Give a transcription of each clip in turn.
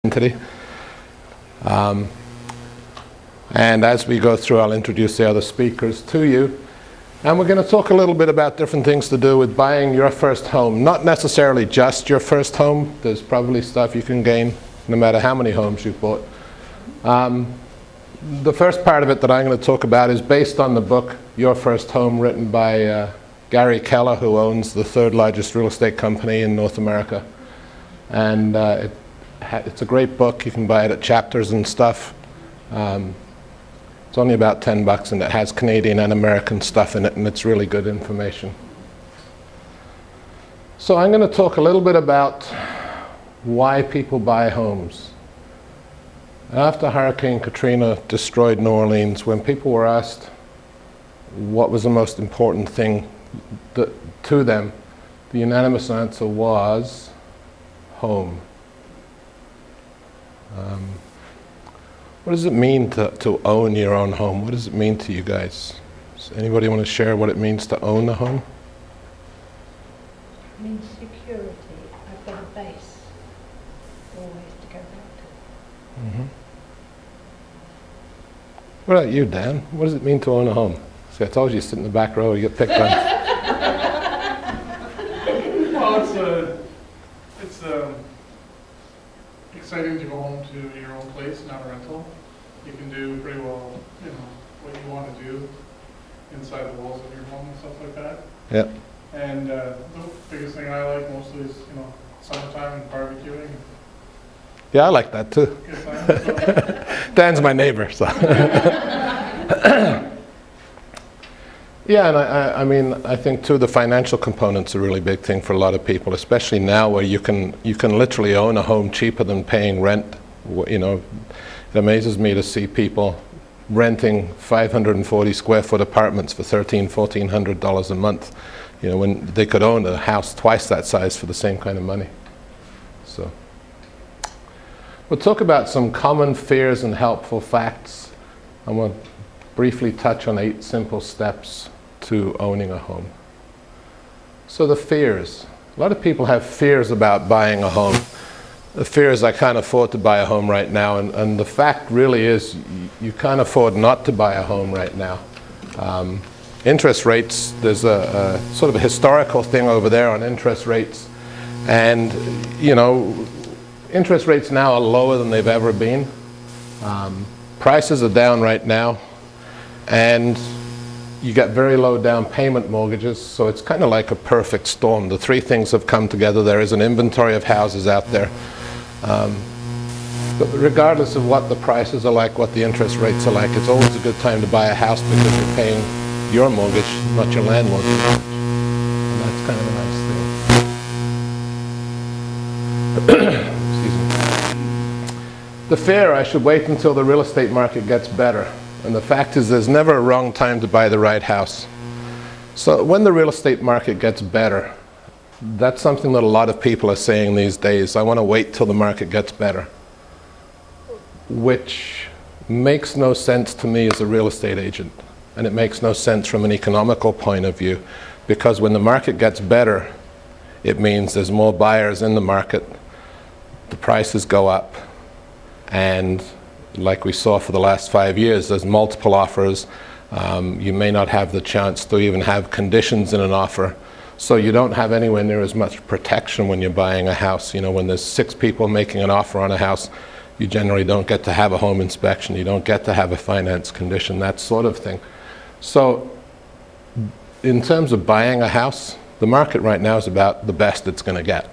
entity. And as we go through, I'll introduce the other speakers to you. And we're going to talk a little bit about different things to do with buying your first home. Not necessarily just your first home. There's probably stuff you can gain no matter how many homes you've bought. The first part of it that I'm going to talk about is based on the book Your First Home, written by Gary Keller, who owns the third largest real estate company in North America. And it's a great book. You can buy it at Chapters and stuff. It's only about $10, and it has Canadian and American stuff in it, and it's really good information. So I'm going to talk a little bit about why people buy homes. After Hurricane Katrina destroyed New Orleans, when people were asked what was the most important thing to them, the unanimous answer was home. What does it mean to own your own home? What does it mean to you guys? Does anybody want to share what it means to own a home? It means security. I've got a base always to go back to. Mm-hmm. What about you, Dan? What does it mean to own a home? See, I told you, you sit in the back row, you get picked on. Well, it's exciting to go home to your own place, not a rental. You can do pretty well, what you want to do inside the walls of your home and stuff like that. Yep. And the biggest thing I like mostly is, summertime and barbecuing. Yeah, I like that too. Good time. So. Dan's my neighbor, so. Yeah, and I mean, I think too, the financial component's a really big thing for a lot of people, especially now where you can literally own a home cheaper than paying rent. It amazes me to see people renting 540 square foot apartments for $1,400 a month, when they could own a house twice that size for the same kind of money. So we'll talk about some common fears and helpful facts. I want to briefly touch on 8 simple steps to owning a home. So the fears. A lot of people have fears about buying a home. The fear is, I can't afford to buy a home right now, and the fact really is you can't afford not to buy a home right now. Interest rates, there's a sort of a historical thing over there on interest rates, and interest rates now are lower than they've ever been. Prices are down right now, and you get very low down payment mortgages, so it's kind of like a perfect storm. The 3 things have come together. There is an inventory of houses out there. But regardless of what the prices are like, what the interest rates are like, it's always a good time to buy a house because you're paying your mortgage, not your landlord's mortgage. And that's kind of a nice thing. Excuse me. The fear, I should wait until the real estate market gets better. And the fact is, there's never a wrong time to buy the right house. So when the real estate market gets better, that's something that a lot of people are saying these days. I want to wait till the market gets better. Which makes no sense to me as a real estate agent. And it makes no sense from an economical point of view. Because when the market gets better, it means there's more buyers in the market, the prices go up, and like we saw for the last 5 years, there's multiple offers. You may not have the chance to even have conditions in an offer. So you don't have anywhere near as much protection when you're buying a house. When there's 6 people making an offer on a house, you generally don't get to have a home inspection. You don't get to have a finance condition, that sort of thing. So in terms of buying a house, the market right now is about the best it's going to get.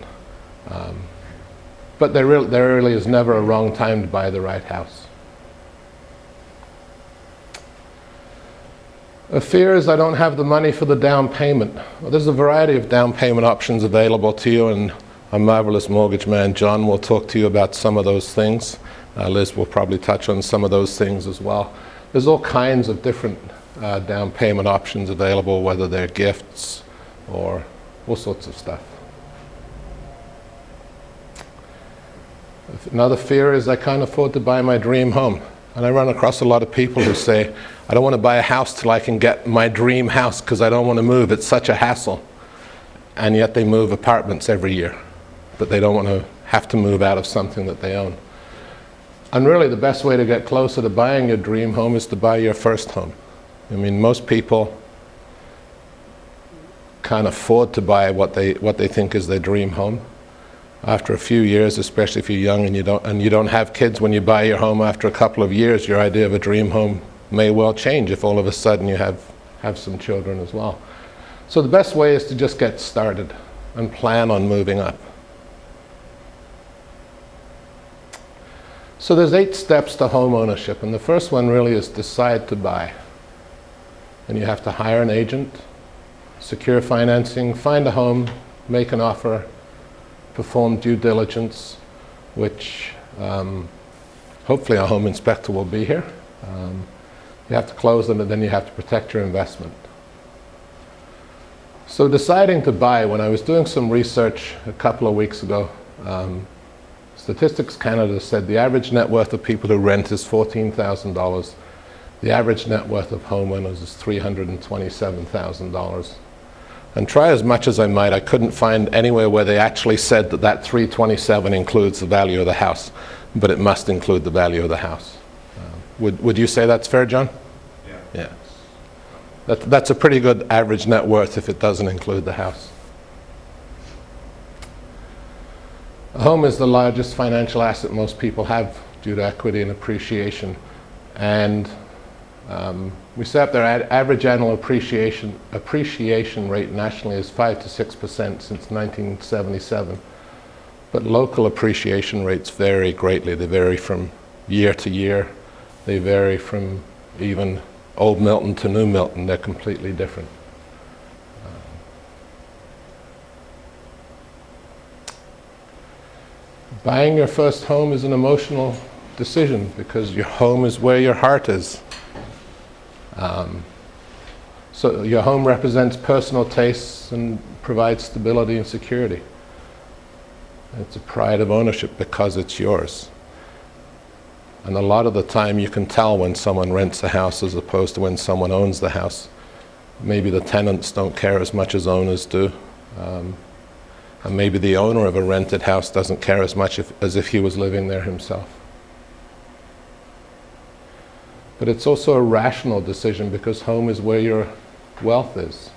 But there really is never a wrong time to buy the right house. A fear is I don't have the money for the down payment. Well, there's a variety of down payment options available to you, and our marvelous mortgage man, John, will talk to you about some of those things. Liz will probably touch on some of those things as well. There's all kinds of different down payment options available, whether they're gifts or all sorts of stuff. Another fear is I can't afford to buy my dream home. And I run across a lot of people who say, I don't want to buy a house till I can get my dream house because I don't want to move. It's such a hassle. And yet they move apartments every year. But they don't want to have to move out of something that they own. And really the best way to get closer to buying your dream home is to buy your first home. I mean, most people can't afford to buy what they think is their dream home. After a few years, especially if you're young and you don't have kids, when you buy your home after a couple of years, your idea of a dream home may well change if all of a sudden you have some children as well. So the best way is to just get started and plan on moving up. So there's 8 steps to home ownership, and the first one really is decide to buy. And you have to hire an agent, secure financing, find a home, make an offer, perform due diligence, which hopefully our home inspector will be here. You have to close them, and then you have to protect your investment. So deciding to buy, when I was doing some research a couple of weeks ago, Statistics Canada said the average net worth of people who rent is $14,000. The average net worth of homeowners is $327,000. And try as much as I might, I couldn't find anywhere where they actually said that that 327 includes the value of the house, but it must include the value of the house. Would you say that's fair, John? Yeah. That's a pretty good average net worth if it doesn't include the house. A home is the largest financial asset most people have due to equity and appreciation. And we say up their average annual appreciation rate nationally is 5 to 6% since 1977. But local appreciation rates vary greatly. They vary from year to year. They vary from even old Milton to new Milton. They're completely different. Buying your first home is an emotional decision because your home is where your heart is. So your home represents personal tastes and provides stability and security. It's a pride of ownership because it's yours. And a lot of the time you can tell when someone rents a house as opposed to when someone owns the house. Maybe the tenants don't care as much as owners do. And maybe the owner of a rented house doesn't care as much as if he was living there himself. But it's also a rational decision because home is where your wealth is.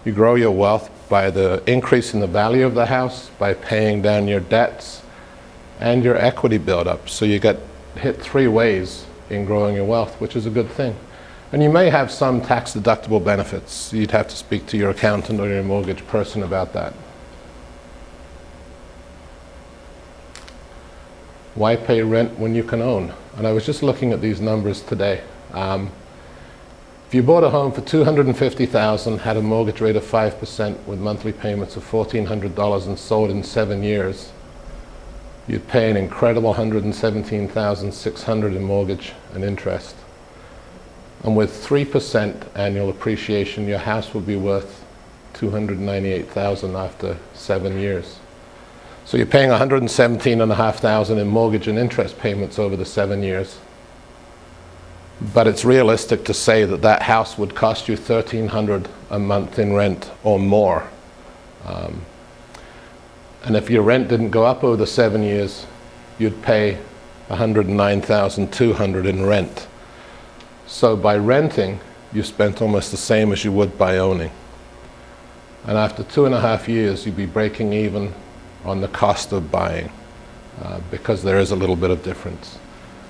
You grow your wealth by the increase in the value of the house, by paying down your debts, and your equity buildup. So you get hit 3 ways in growing your wealth, which is a good thing. And you may have some tax-deductible benefits. You'd have to speak to your accountant or your mortgage person about that. Why pay rent when you can own? And I was just looking at these numbers today. If you bought a home for $250,000, had a mortgage rate of 5% with monthly payments of $1,400 and sold in 7 years, you'd pay an incredible $117,600 in mortgage and interest. And with 3% annual appreciation, your house will be worth $298,000 after 7 years. So you're paying $117,500 in mortgage and interest payments over the 7 years. But it's realistic to say that that house would cost you $1,300 a month in rent or more. And if your rent didn't go up over the 7 years, you'd pay $109,200 in rent. So by renting, you spent almost the same as you would by owning. And after 2.5 years, you'd be breaking even on the cost of buying because there is a little bit of difference.